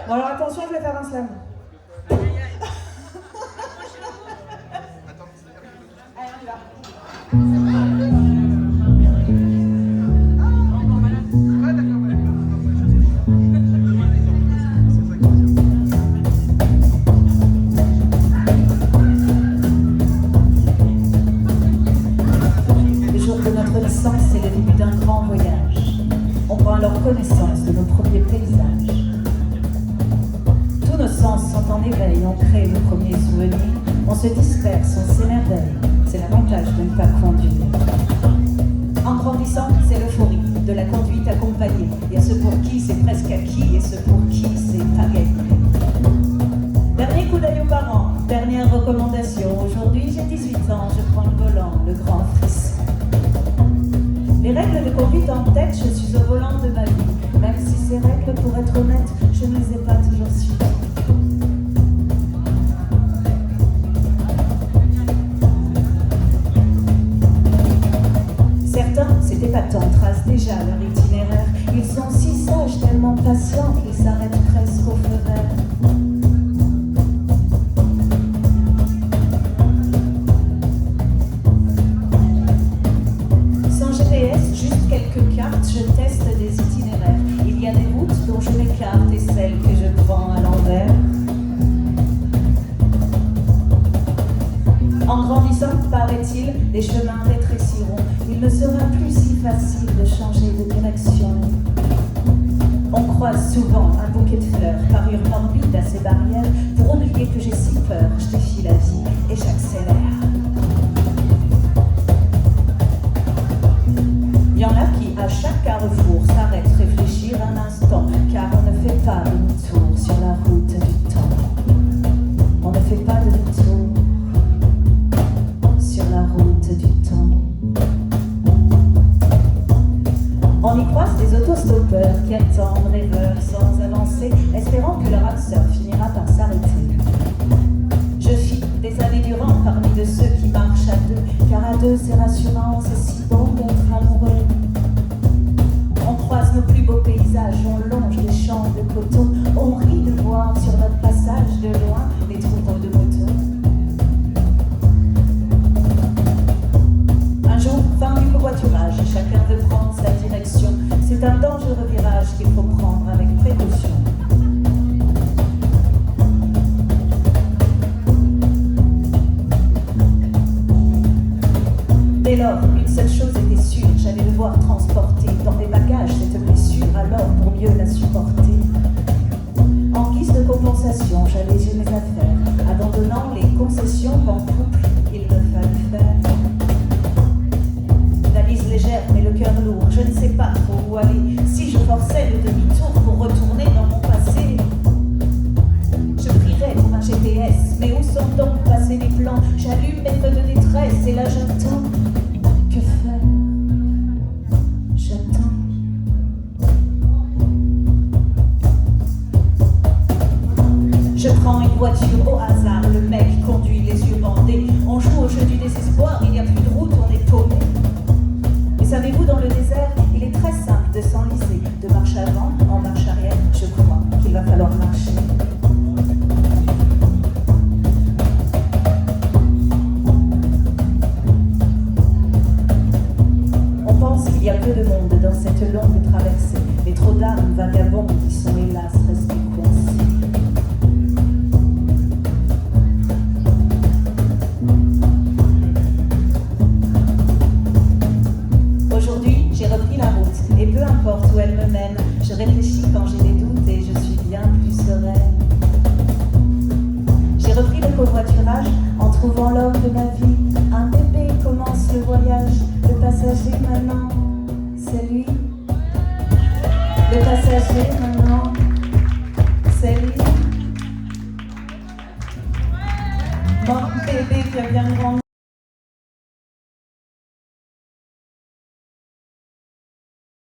Bon alors attention, je vais faire un slam. Allez, on y va. Le jour de notre naissance, c'est le début d'un grand voyage. On prend alors connaissance de nos premiers paysages. Tous nos sens sont en éveil, on crée nos premiers souvenirs. On se disperse, on s'émerveille. C'est l'avantage de ne pas conduire. En grandissant, c'est l'euphorie de la conduite accompagnée. Il y a ceux pour qui c'est presque acquis et ceux pour qui c'est pas gagné. Dernier coup d'œil aux parents, dernière recommandation. Aujourd'hui, j'ai 18 ans, je prends le volant, le grand frisson. Les règles de conduite en tête, je suis au volant de ma vie. Même si ces règles, pour être honnête, je ne les ai pas toujours suivies. Certains, c'est épatant, tracent déjà leur itinéraire. Ils sont si sages, tellement patients qu'ils s'arrêtent presque au feu vert. Juste quelques cartes, je teste des itinéraires. Il y a des routes dont je m'écarte et celles que je prends à l'envers. En grandissant, paraît-il, les chemins rétréciront. Il ne sera plus si facile de changer de direction. On croise souvent un bouquet de fleurs, parure morbide à ces barrières. Pour oublier que j'ai si peur, je défie la vie et j'accélère. Il y en a qui, à chaque carrefour, s'arrêtent réfléchir un instant, car on ne fait pas demi-tour sur la route du temps. On ne fait pas demi-tour sur la route du temps. On y croise des autostoppeurs qui attendent, rêveurs, sans avancer, espérant que leur âme sœur finira par s'arrêter. Je fis des années durant parmi de ceux qui marchent à deux, car à deux c'est rassurant, c'est si bon d'être amoureux. On croise nos plus beaux paysages, on longe les champs de coton, on rit de voir sur notre passage de loin les troupeaux de motos. Un jour, fin du covoiturage, chacun veut prendre sa direction. C'est un dangereux virage qu'il faut prendre avec précaution. Dès lors, une seule chose était sûre, j'allais devoir transporter dans mes bagages cette blessure, alors pour mieux la supporter. En guise de compensation, j'allégeais mes affaires, abandonnant les concessions qu'en couple il me fallut faire. Valise légère mais le cœur lourd, je ne sais pas trop où aller. Si je forçais le demi-tour pour retourner dans mon passé, je prierais pour un GPS, mais où sont donc passés les plans? J'allume mes feux de détresse et là j'attends. Que faire? J'attends. Je prends une voiture au hasard, le mec conduit les yeux bandés. On joue au jeu du désespoir, il n'y a plus de route, on est paumé. Et savez-vous, dans le désert, il est très simple de s'enliser. De marche avant, en marche arrière, je crois qu'il va falloir marcher. Il y a peu de monde dans cette longue traversée, mais trop d'âmes vagabondes qui sont hélas restées coincées. Aujourd'hui, j'ai repris la route, et peu importe où elle me mène, je réfléchis quand j'ai des doutes et je suis bien plus sereine. J'ai repris le covoiturage en trouvant l'homme de ma vie. Un bébé commence le voyage, le passager maintenant. C'est lui, le passager maintenant, c'est lui. Mon bébé qui a bien grandi.